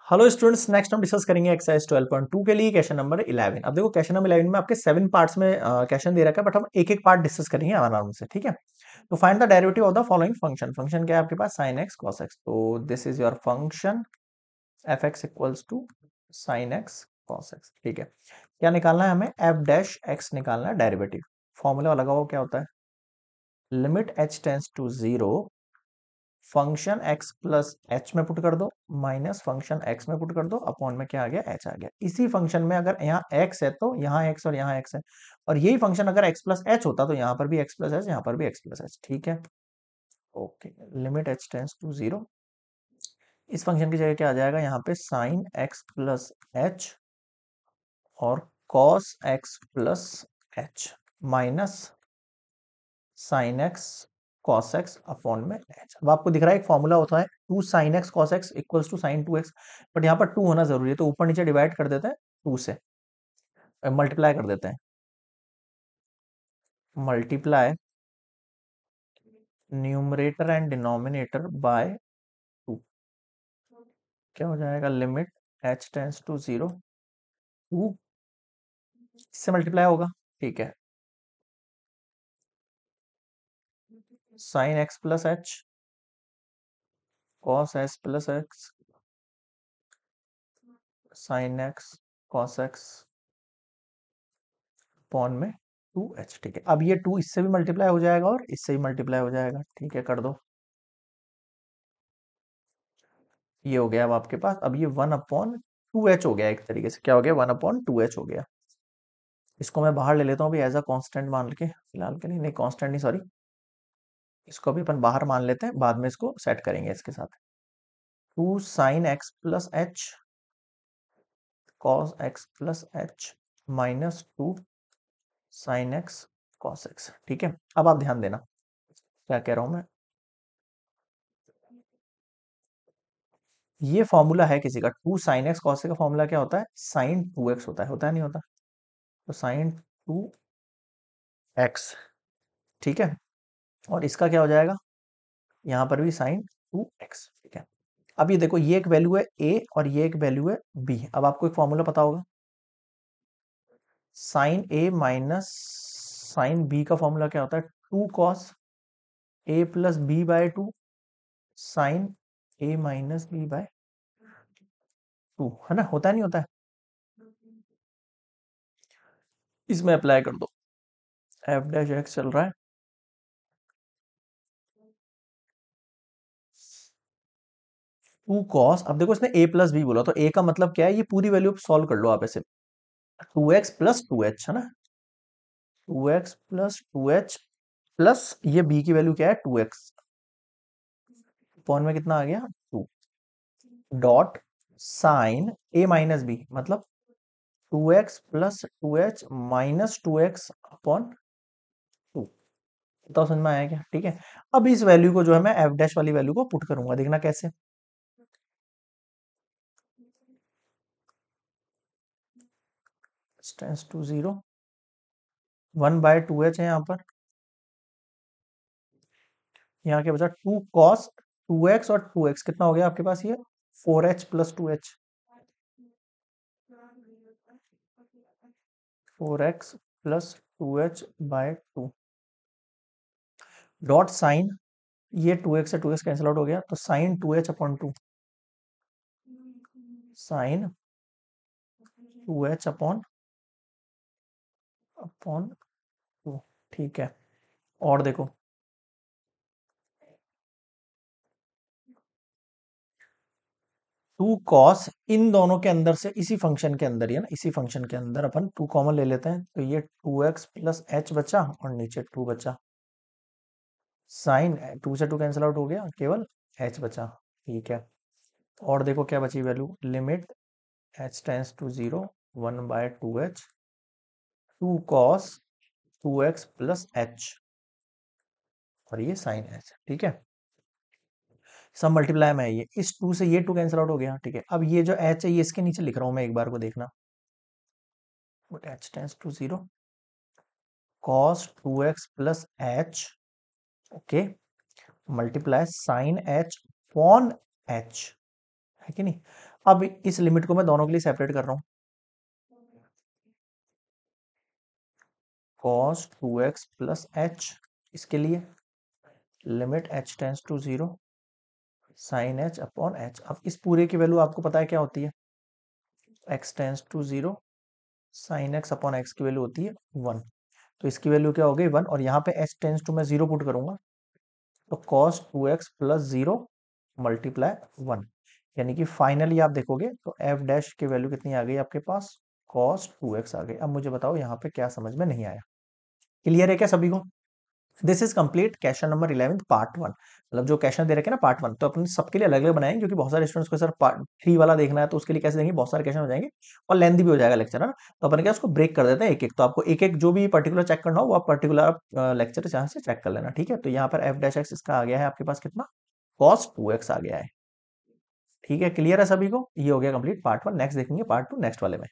Hello students, next हम discuss करेंगे exercise 12.2 के लिए क्वेश्चन नंबर 11। अब देखो क्वेश्चन नंबर 11 में आपके 7 पार्ट्स में क्वेश्चन दे रखा है, बट हम एक एक पार्ट डिस्कस करेंगे आराम से। ठीक है, तो find the derivative of the following function. Function क्या है आपके पास? sin x cos x। तो this is your function f x equals to sine x cos x. ठीक है, क्या निकालना है हमें? एफ डैश एक्स निकालना है डेरिवेटिव। फॉर्मूला लगाओ, क्या होता है? Limit h tends to zero, function x plus h में पुट कर दो, माइनस फंक्शन x में पुट कर दो, अपॉन में क्या आ गया? h आ गया। इसी फंक्शन में अगर यहाँ x है तो यहाँ x और यहाँ x है, और यही फंक्शन अगर x प्लस एच होता तो यहाँ पर भी x प्लस एच, यहाँ पर भी x प्लस एच। ठीक है, okay. Limit h tends to zero, इस फंक्शन की जगह क्या आ जाएगा? यहाँ पे साइन x प्लस एच और cos x plus h minus sine x cos x upon में एच। अब आपको दिख रहा है एक फॉर्मूला होता है two sine x cos x equals to sine two x, but यहाँ पर टू होना जरूरी है, तो ऊपर नीचे डिवाइड कर देते हैं, टू से मल्टीप्लाई कर देते हैं। Multiply numerator and denominator by two, क्या हो जाएगा? Limit h tends to zero, two इससे मल्टीप्लाई होगा। ठीक है, sine x plus h cos s plus x sine x cos x upon में टू एच। ठीक है, अब ये टू इससे भी मल्टीप्लाई हो जाएगा और इससे भी मल्टीप्लाई हो जाएगा। ठीक है, कर दो, ये हो गया अब आपके पास। अब ये वन अपॉन टू एच हो गया, एक तरीके से क्या हो गया? वन अपॉन टू एच हो गया। इसको मैं बाहर ले लेता हूँ अभी एज अ कांस्टेंट मान के, फिलहाल के लिए। नहीं कांस्टेंट नहीं, सॉरी, इसको भी अपन बाहर मान लेते हैं, बाद में इसको सेट करेंगे इसके साथ। Two sine x plus h cos x plus h minus two sine x cos x. ठीक है, अब आप ध्यान देना क्या कह रहा हूं मैं। ये फॉर्मूला है किसी का, टू साइन एक्स कॉस का फॉर्मूला क्या होता है? साइन टू एक्स होता है नहीं होता? तो साइन टू एक्स, ठीक है, और इसका क्या हो जाएगा? यहां पर भी साइन टू एक्स। ठीक है, अब ये देखो, ये एक वैल्यू है ए और ये एक वैल्यू है बी। अब आपको एक फॉर्मूला पता होगा, sine A minus sine B का फॉर्मूला क्या होता है? Two cos A plus B by two sine A minus B by two, है ना? होता है नहीं होता है? इसमें अप्लाई कर दो, एफ डैश एक्स चल रहा है, टू कॉस। अब देखो इसने ए प्लस बी बोला, तो ए का मतलब क्या है? ये पूरी वैल्यू सॉल्व कर लो आप ऐसे, two x plus two h, है ना? Two x plus two h plus ये बी की वैल्यू क्या है? टू एक्स, पॉन में कितना आ गया? Two, dot sine A minus B मतलब two x plus two h minus two x upon two. तो समझ में आया क्या? ठीक है, अब इस वैल्यू को जो है मैं एफ डैश वाली वैल्यू को पुट करूंगा, देखना कैसे। Tends to zero, one by two h है यहाँ पर, यहाँ क्या बचा? टू कॉस टू एक्स और टू एक्स कितना हो गया आपके पास? ये four h plus two h, four x plus two h by two, dot sine, ये टू एक्स से टू एक्स कैंसिल आउट हो गया, तो sine two h upon two, sine two h upon upon two. ठीक है, और देखो, to cos, इन दोनों के अंदर से इसी फंक्शन के अंदर ही है ना, इसी फंक्शन के अंदर अपन टू कॉमन ले लेते हैं, तो ये टू एक्स प्लस एच बचा और नीचे टू बचा, साइन टू से टू कैंसिल आउट हो गया, केवल एच बचा। ठीक है, और देखो क्या बची value, limit h tends to zero, one by two h, two cos two x plus h और ये साइन एच। ठीक है, सब मल्टीप्लाई में है, ये इस टू से ये टू कैंसिल आउट हो गया। ठीक है, अब ये जो एच है ये इसके नीचे लिख रहा हूं मैं, एक बार को देखना, h tends to zero, cos two x plus h, okay, multiply sine h upon h, है कि नहीं। अब इस लिमिट को मैं दोनों के लिए सेपरेट कर रहा हूं, cos 2x प्लस एच, इसके लिए limit h tends to 0 sine h upon h। अब इस पूरे की वैल्यू आपको पता है क्या होती है, x tends to 0 sine x upon x की वैल्यू होती है 1। तो इसकी वैल्यू क्या हो गई 1, और यहाँ पे h टेंस टू मैं 0 पुट करूंगा, तो cos 2x प्लस 0 मल्टीप्लाई 1, यानी कि फाइनली आप देखोगे तो f डैश की वैल्यू कितनी आ गई आपके पास, cos 2x आ गई। अब मुझे बताओ यहाँ पे क्या समझ में नहीं आया, क्लियर है क्या सभी को। This is complete question number 11 part 1। मतलब जो क्वेश्चन दे रखे ना पार्ट 1, तो अपने सबके लिए अलग अलग बनाएंगे, क्योंकि बहुत सारे स्टूडेंट्स को सर पार्ट 3 वाला देखना है, तो उसके लिए कैसे देंगे, बहुत सारे क्वेश्चन हो जाएंगे और लेंथी भी हो जाएगा लेक्चर, है ना। तो अपन क्या उसको ब्रेक कर देते हैं एक एक, तो आपको एक एक जो भी पर्टिकुलर चेक करना हो वो आप पर्टिकुलर लेक्चर यहाँ से चेक कर लेना, ठीक है। तो यहाँ पर एफ डैश एक्स इसका आ गया है आपके पास कितना, cos 2x आ गया है, ठीक है। क्लियर है सभी को, ये हो गया कंप्लीट पार्ट 1। नेक्स्ट देखेंगे पार्ट 2 नेक्स्ट वाले में।